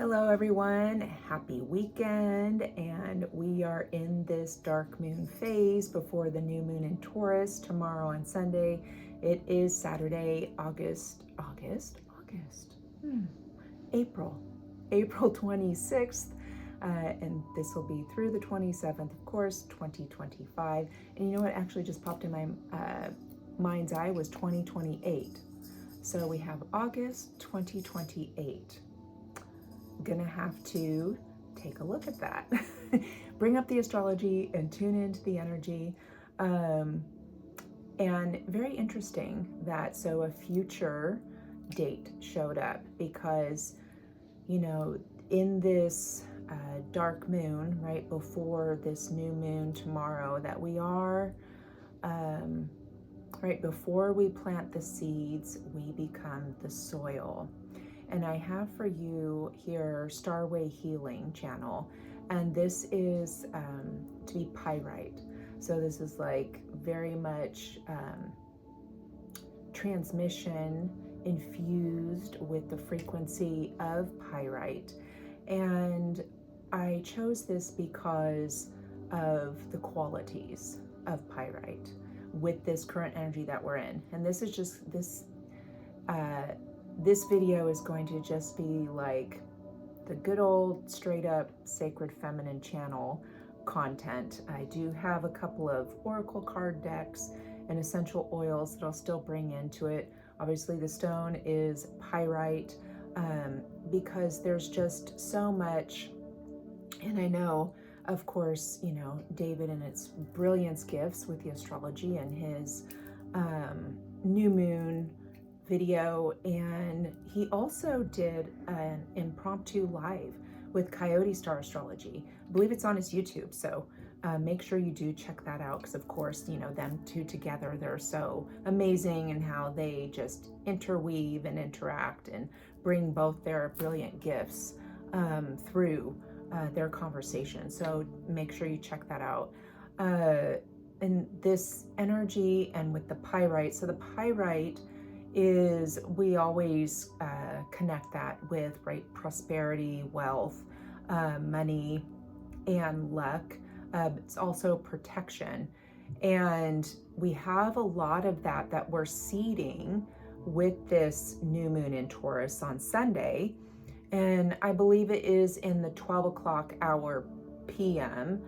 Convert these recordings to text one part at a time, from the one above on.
Hello everyone, happy weekend, and we are in this dark moon phase before the new moon in Taurus tomorrow on Sunday. It is Saturday, April 26th, and this will be through the 27th, of course, 2025. And you know what actually just popped in my mind's eye was 2028. So we have August 2028. Gonna have to take a look at that. Bring up the astrology and tune into the energy. And very interesting that so a future date showed up because, you know, in this dark moon, right before this new moon tomorrow, that we are, right before we plant the seeds, we become the soil. And I have for you here Starway Healing channel, and this is to be pyrite. So this is like very much transmission infused with the frequency of pyrite. And I chose this because of the qualities of pyrite with this current energy that we're in. And this is just this video is going to just be like the good old straight up sacred feminine channel content. I do have a couple of oracle card decks and essential oils that I'll still bring into it. Obviously the stone is pyrite because there's just so much. And I know, of course, you know, David and its brilliance gifts with the astrology and his new moon video, and he also did an impromptu live with Coyote Star Astrology. I believe it's on his YouTube, so make sure you do check that out because, of course, you know, them two together, they're so amazing and how they just interweave and interact and bring both their brilliant gifts through their conversation. So make sure you check that out. And this energy and with the pyrite, so the pyrite is, we always connect that with, right, prosperity, wealth, money, and luck. It's also protection. And we have a lot of that we're seeding with this new moon in Taurus on Sunday. And I believe it is in the 12 o'clock hour PM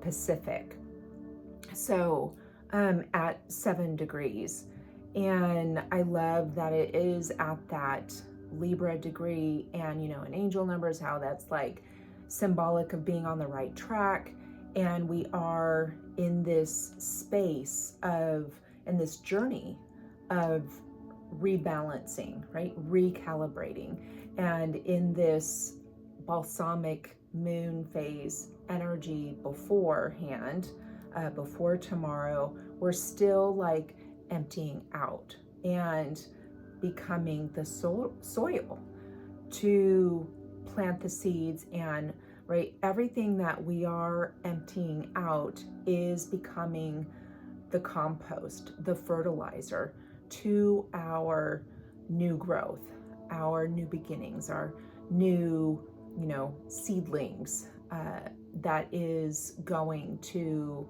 Pacific. So at 7 degrees. And I love that it is at that Libra degree, and, you know, in angel numbers, how that's like symbolic of being on the right track. And we are in this space of, in this journey of rebalancing, right? Recalibrating. And in this Balsamic Moon phase energy beforehand, before tomorrow, we're still like emptying out and becoming the soil to plant the seeds. And right, everything that we are emptying out is becoming the compost, the fertilizer to our new growth, our new beginnings, our new, you know, seedlings that is going to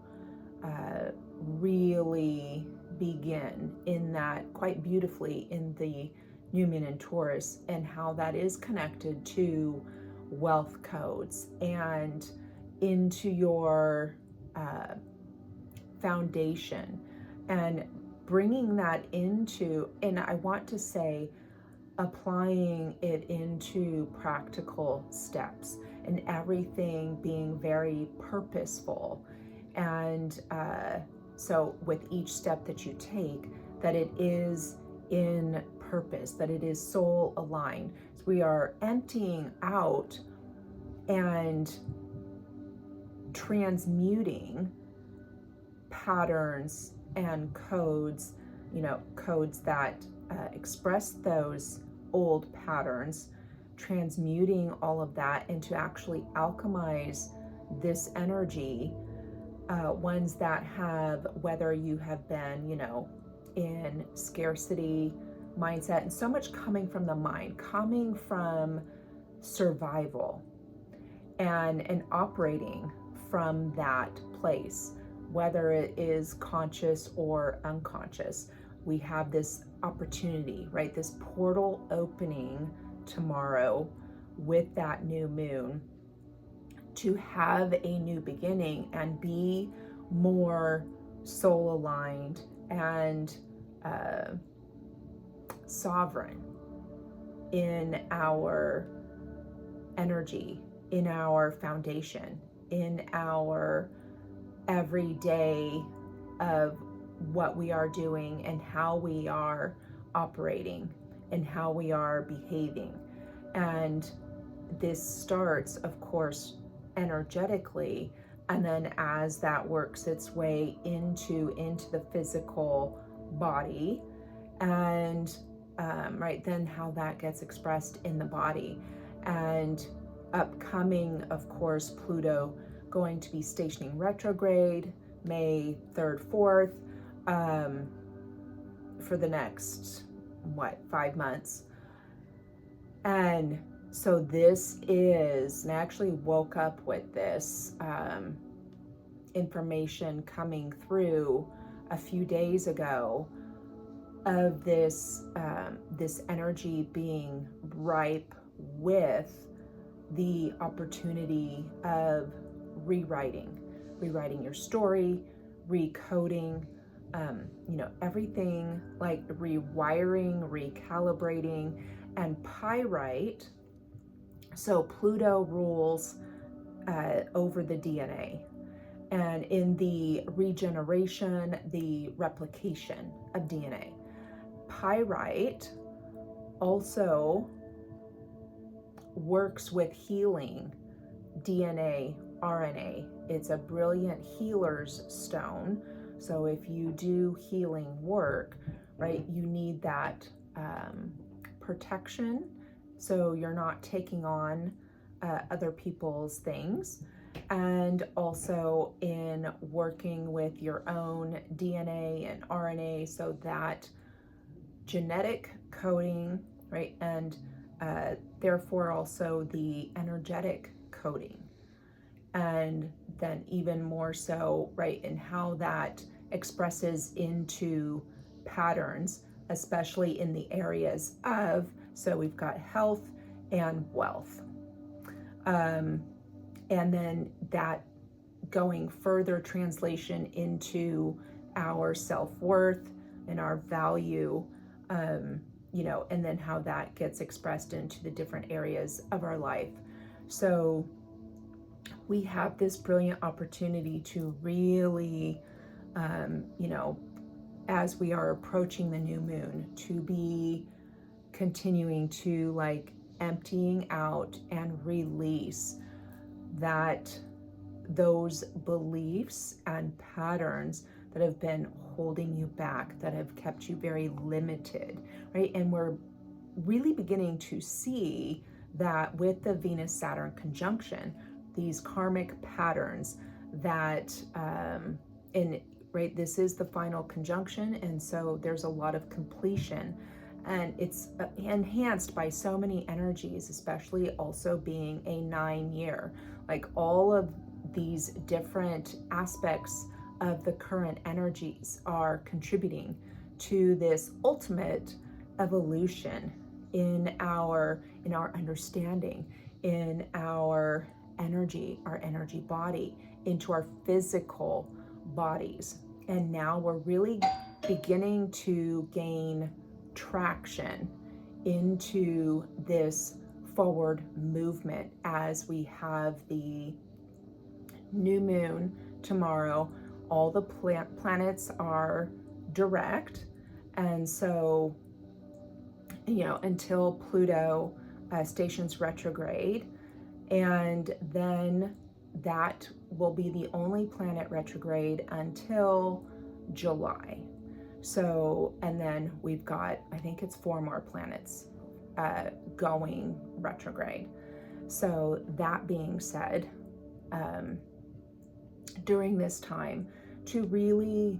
really begin in that quite beautifully in the new moon in Taurus, and how that is connected to wealth codes and into your foundation, and bringing that into, and I want to say applying it into practical steps, and everything being very purposeful. And so with each step that you take, that it is in purpose, that it is soul aligned. So we are emptying out and transmuting patterns and codes, you know, codes that express those old patterns, transmuting all of that into actually alchemize this energy. Ones that have, whether you have been, you know, in scarcity mindset, and so much coming from the mind, coming from survival and operating from that place, whether it is conscious or unconscious. We have this opportunity, right? This portal opening tomorrow with that new moon to have a new beginning and be more soul aligned and sovereign in our energy, in our foundation, in our everyday of what we are doing and how we are operating and how we are behaving. And this starts, of course, energetically, and then as that works its way into the physical body, and right then how that gets expressed in the body. And upcoming, of course, Pluto going to be stationing retrograde May 3rd, 4th, for the next 5 months. And so this is, and I actually woke up with this information coming through a few days ago of this this energy being ripe with the opportunity of rewriting your story, recoding, everything, like rewiring, recalibrating. And pyrite, so Pluto rules over the DNA, and in the regeneration, the replication of DNA. Pyrite also works with healing DNA, RNA. It's a brilliant healer's stone. So if you do healing work, right, you need that protection, so you're not taking on other people's things. And also in working with your own DNA and RNA, so that genetic coding, right, and therefore also the energetic coding. And then even more so, right, in how that expresses into patterns, especially in the areas of, so we've got health and wealth. And then that going further translation into our self-worth and our value, and then how that gets expressed into the different areas of our life. So we have this brilliant opportunity to really, as we are approaching the new moon, to be continuing to emptying out and release those beliefs and patterns that have been holding you back, that have kept you very limited, right? And we're really beginning to see that with the Venus-Saturn conjunction, these karmic patterns that, right, this is the final conjunction, and so there's a lot of completion, and it's enhanced by so many energies, especially also being a 9-year. Like all of these different aspects of the current energies are contributing to this ultimate evolution in our understanding, in our energy body, into our physical bodies. And now we're really beginning to gain traction into this forward movement as we have the new moon tomorrow. All the planets are direct, and so until Pluto stations retrograde, and then that will be the only planet retrograde until July. So, and then we've got, I think it's 4 more planets going retrograde. So that being said, during this time, to really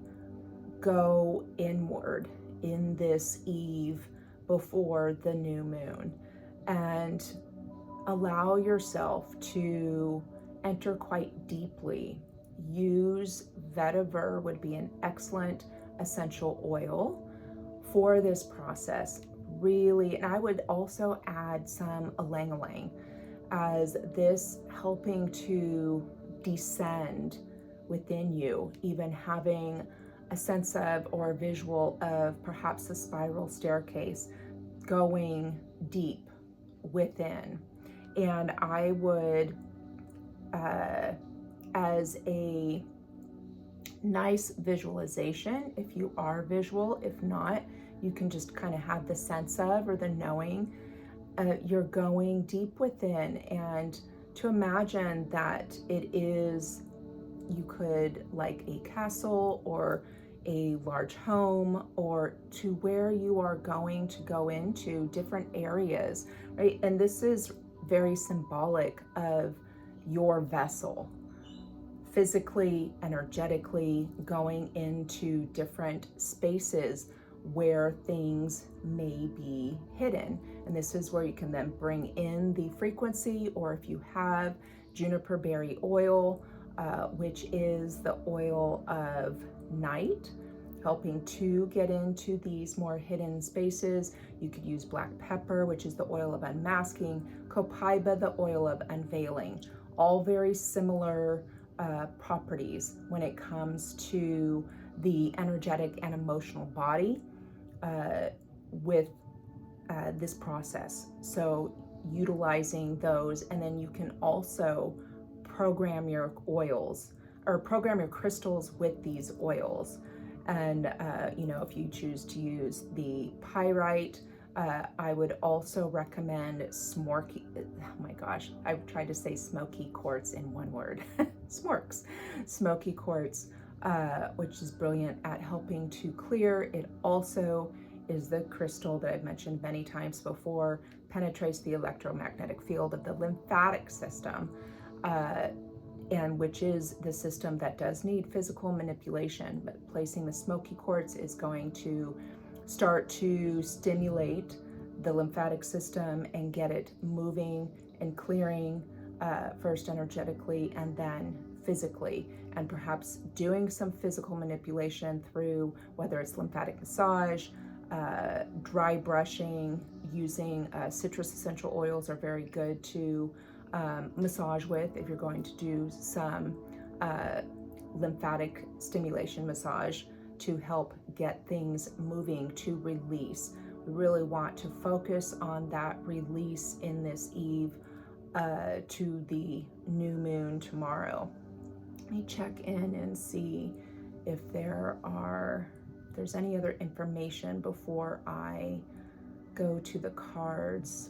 go inward in this eve before the new moon, and allow yourself to enter quite deeply. Use vetiver would be an excellent essential oil for this process. Really, and I would also add some ylang ylang, as this helping to descend within you, even having a sense of or a visual of perhaps a spiral staircase going deep within. And I would, as a nice visualization, if you are visual, if not, you can just kind of have the sense of or the knowing, you're going deep within, and to imagine that it is, you could like a castle or a large home, or to where you are going to go into different areas, right? And this is very symbolic of your vessel, physically, energetically going into different spaces where things may be hidden. And this is where you can then bring in the frequency, or if you have juniper berry oil, which is the oil of night, helping to get into these more hidden spaces. You could use black pepper, which is the oil of unmasking, copaiba, the oil of unveiling, all very similar properties when it comes to the energetic and emotional body with this process. So utilizing those, and then you can also program your oils or program your crystals with these oils. And if you choose to use the pyrite, I would also recommend smorky, oh my gosh, I've tried to say smoky quartz in one word, smorks, smoky quartz, which is brilliant at helping to clear. It also is the crystal that I've mentioned many times before, penetrates the electromagnetic field of the lymphatic system, and which is the system that does need physical manipulation. But placing the smoky quartz is going to start to stimulate the lymphatic system and get it moving and clearing, first energetically and then physically, and perhaps doing some physical manipulation through whether it's lymphatic massage, dry brushing, using citrus essential oils are very good to massage with if you're going to do some lymphatic stimulation massage to help get things moving, to release. We really want to focus on that release in this eve to the new moon tomorrow. Let me check in and see if there's any other information before I go to the cards.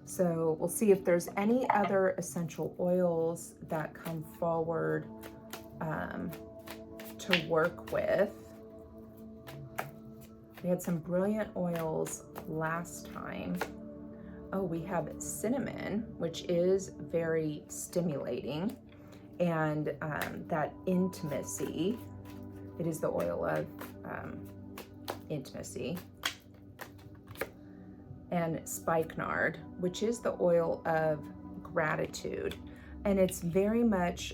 So we'll see if there's any other essential oils that come forward to work with. We had some brilliant oils last time. Oh, we have cinnamon, which is very stimulating, and that intimacy. It is the oil of intimacy. And spikenard, which is the oil of gratitude. And it's very much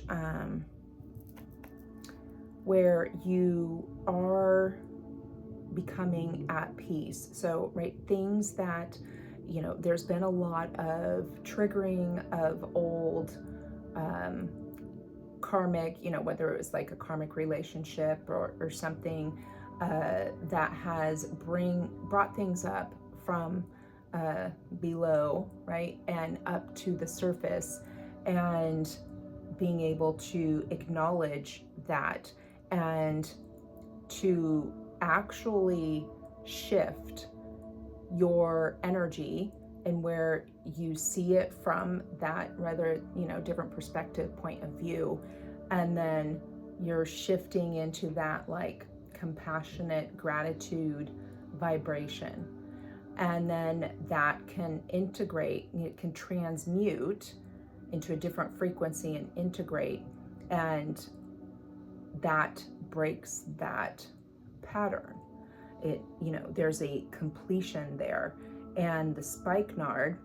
where you are becoming at peace. So, right, things that, there's been a lot of triggering of old karmic, whether it was like a karmic relationship or something that has brought things up from below, right, and up to the surface, and being able to acknowledge that and to actually shift your energy and where you see it from that rather, different perspective, point of view, and then you're shifting into that like compassionate gratitude vibration. And then that can integrate, it can transmute into a different frequency and integrate, and that breaks that pattern. There's a completion there. And the spikenard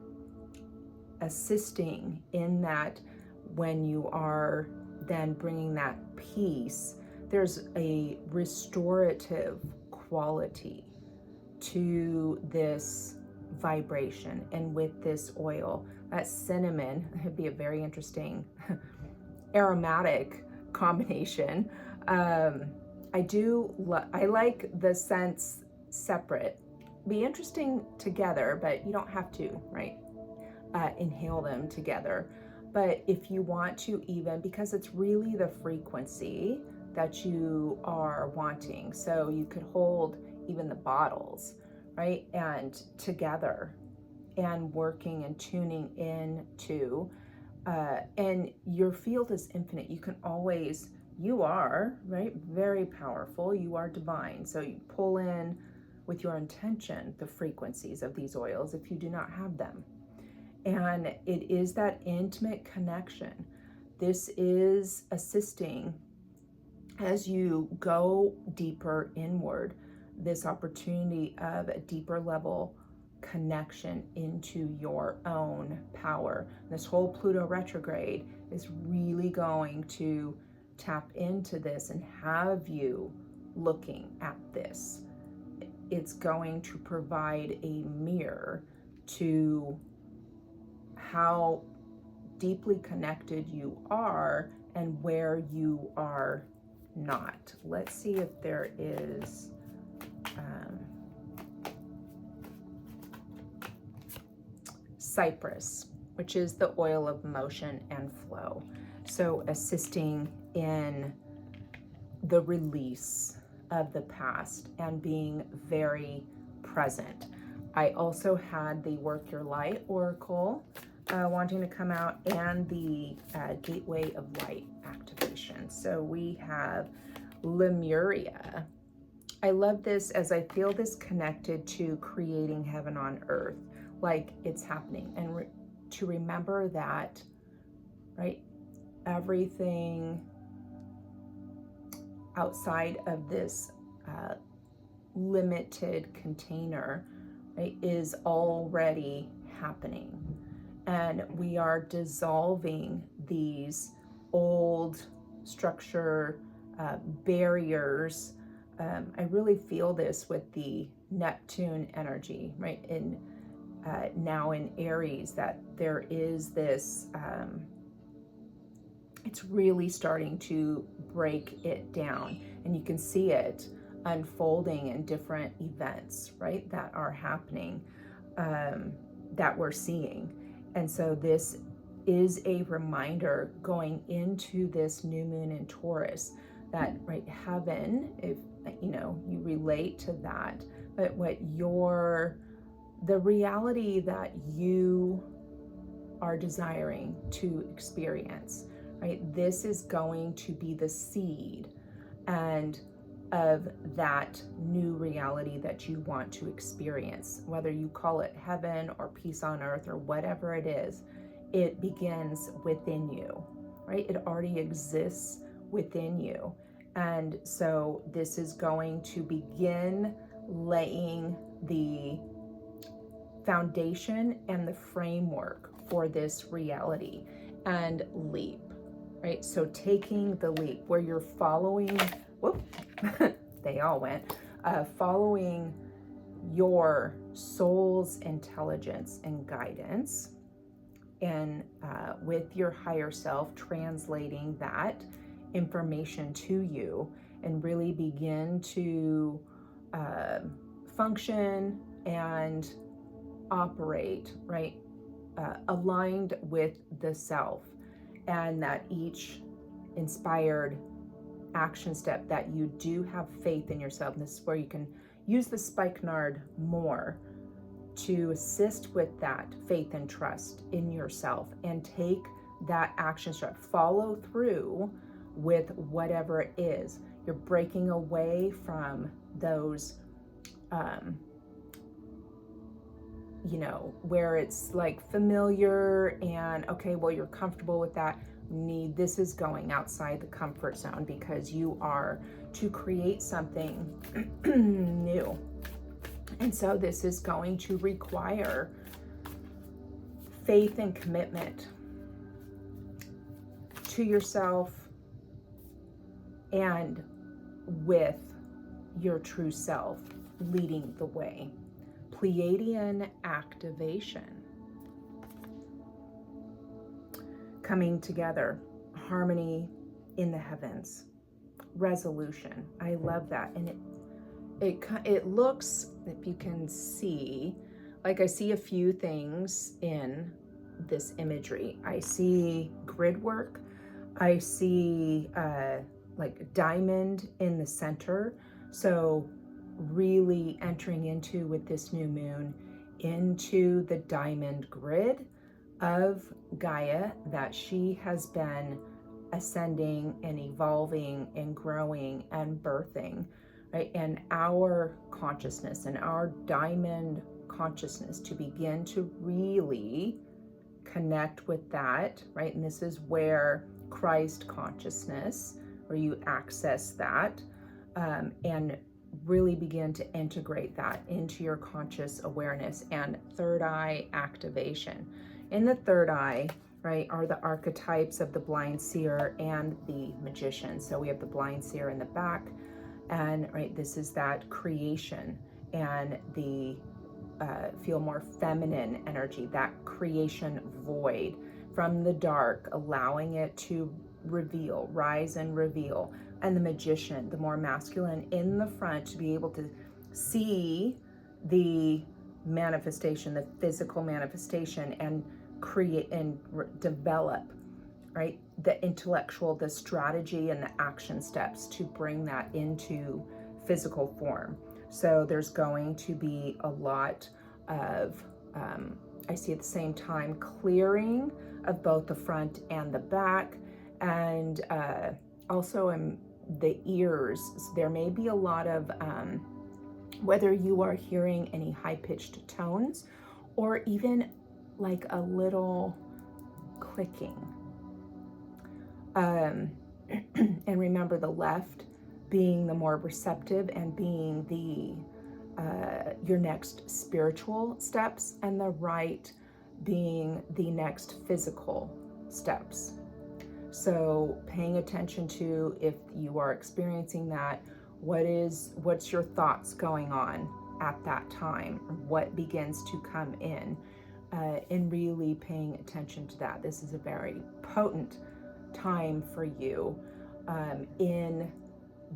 assisting in that when you are then bringing that peace, there's a restorative quality to this vibration. And with this oil, that cinnamon, it'd be a very interesting aromatic combination. I like the scents separate. Be interesting together, but you don't have to, right? Inhale them together. But if you want to, even because it's really the frequency that you are wanting, so you could hold even the bottles, right? And together and working and tuning in to, and your field is infinite. You can always, you are, right? Very powerful. You are divine. So you pull in with your intention the frequencies of these oils if you do not have them. And it is that intimate connection. This is assisting as you go deeper inward, this opportunity of a deeper level connection into your own power. This whole Pluto retrograde is really going to tap into this and have you looking at this. It's going to provide a mirror to how deeply connected you are and where you are not. Let's see if there is cypress, which is the oil of motion and flow. So assisting in the release of the past and being very present. I also had the Work Your Light Oracle wanting to come out, and the Gateway of Light activation. So we have Lemuria. I love this as I feel this connected to creating heaven on earth, like it's happening. And to remember that, right, everything outside of this limited container, right, is already happening. And we are dissolving these old structure barriers. I really feel this with the Neptune energy, right? In now in Aries, that there is this, it's really starting to break it down. And you can see it unfolding in different events, right, that are happening, that we're seeing. And so this is a reminder going into this new moon in Taurus that, right, heaven, if you know, you relate to that, but what the reality that you are desiring to experience, right, this is going to be the seed and of that new reality that you want to experience. Whether you call it heaven or peace on earth or whatever it is, it begins within you, right? It already exists within you. And so this is going to begin laying the foundation and the framework for this reality and leap, right? So taking the leap where you're following, they all went, following your soul's intelligence and guidance, and with your higher self translating that information to you, and really begin to function and operate, right, aligned with the self, and that each inspired action step that you do have faith in yourself. And this is where you can use the spikenard more to assist with that faith and trust in yourself, and take that action step, follow through with whatever it is. You're breaking away from those you know, where it's like familiar and okay, well, you're comfortable with that. This is going outside the comfort zone, because you are to create something new. And so this is going to require faith and commitment to yourself and with your true self leading the way. Pleiadian activation. Coming together, harmony in the heavens, resolution. I love that. And it looks, if you can see, like I see a few things in this imagery. I see grid work. I see like diamond in the center. So really entering into, with this new moon, into the diamond grid of Gaia that she has been ascending and evolving and growing and birthing, right? And our consciousness and our diamond consciousness to begin to really connect with that, right? And this is where Christ consciousness, where you access that, and really begin to integrate that into your conscious awareness. And third eye activation. In the third eye, right, are the archetypes of the blind seer and the magician. So we have the blind seer in the back, and right, this is that creation and the feel more feminine energy, that creation void from the dark, allowing it to reveal, rise and reveal. And the magician, the more masculine in the front, to be able to see the manifestation, the physical manifestation, and create and develop, right, the intellectual, the strategy and the action steps to bring that into physical form. So there's going to be a lot of, I see at the same time, clearing of both the front and the back, and also in the ears. There may be a lot of, whether you are hearing any high-pitched tones or even like a little clicking. And remember, the left being the more receptive and being the your next spiritual steps, and the right being the next physical steps. So paying attention to, if you are experiencing that, what's your thoughts going on at that time? What begins to come in? And really paying attention to that. This is a very potent time for you in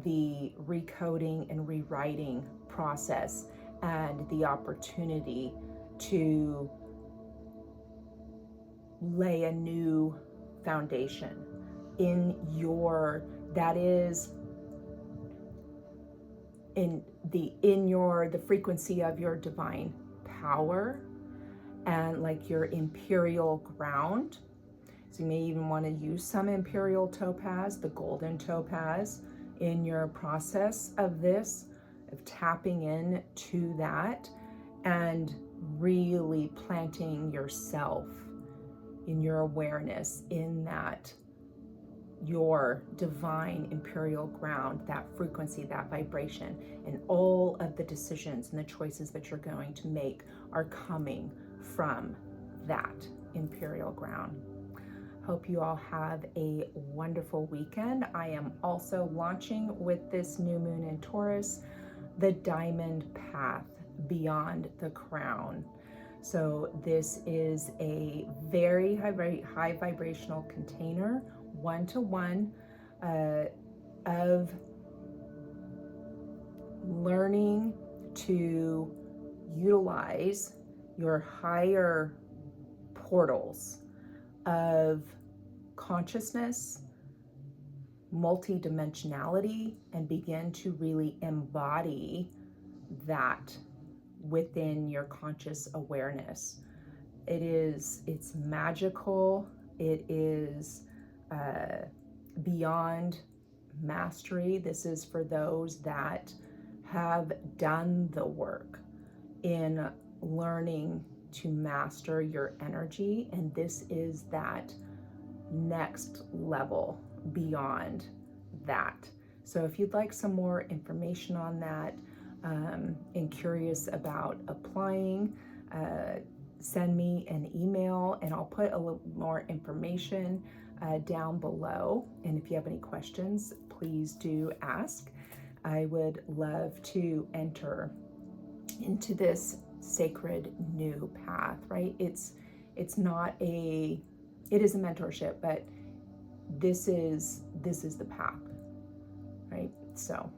the recoding and rewriting process, and the opportunity to lay a new foundation in your, that is in the frequency of your divine power, and like your imperial ground. So you may even want to use some imperial topaz, the golden topaz, in your process of this, of tapping in to that and really planting yourself in your awareness in that, your divine imperial ground, that frequency, that vibration, and all of the decisions and the choices that you're going to make are coming from that imperial ground. Hope you all have a wonderful weekend. I am also launching with this new moon in Taurus, the Diamond Path Beyond the Crown. So this is a very high vibrational container, one-to-one, of learning to utilize your higher portals of consciousness, multidimensionality, and begin to really embody that within your conscious awareness. It's magical. It is beyond mastery. This is for those that have done the work in learning to master your energy, and this is that next level beyond that. So if you'd like some more information on that, and curious about applying, send me an email, and I'll put a little more information down below. And if you have any questions, please do ask. I would love to enter into this sacred new path, right? It's not a, it is a mentorship, but this is the path, right? So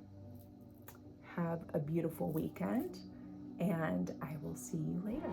have a beautiful weekend, and I will see you later.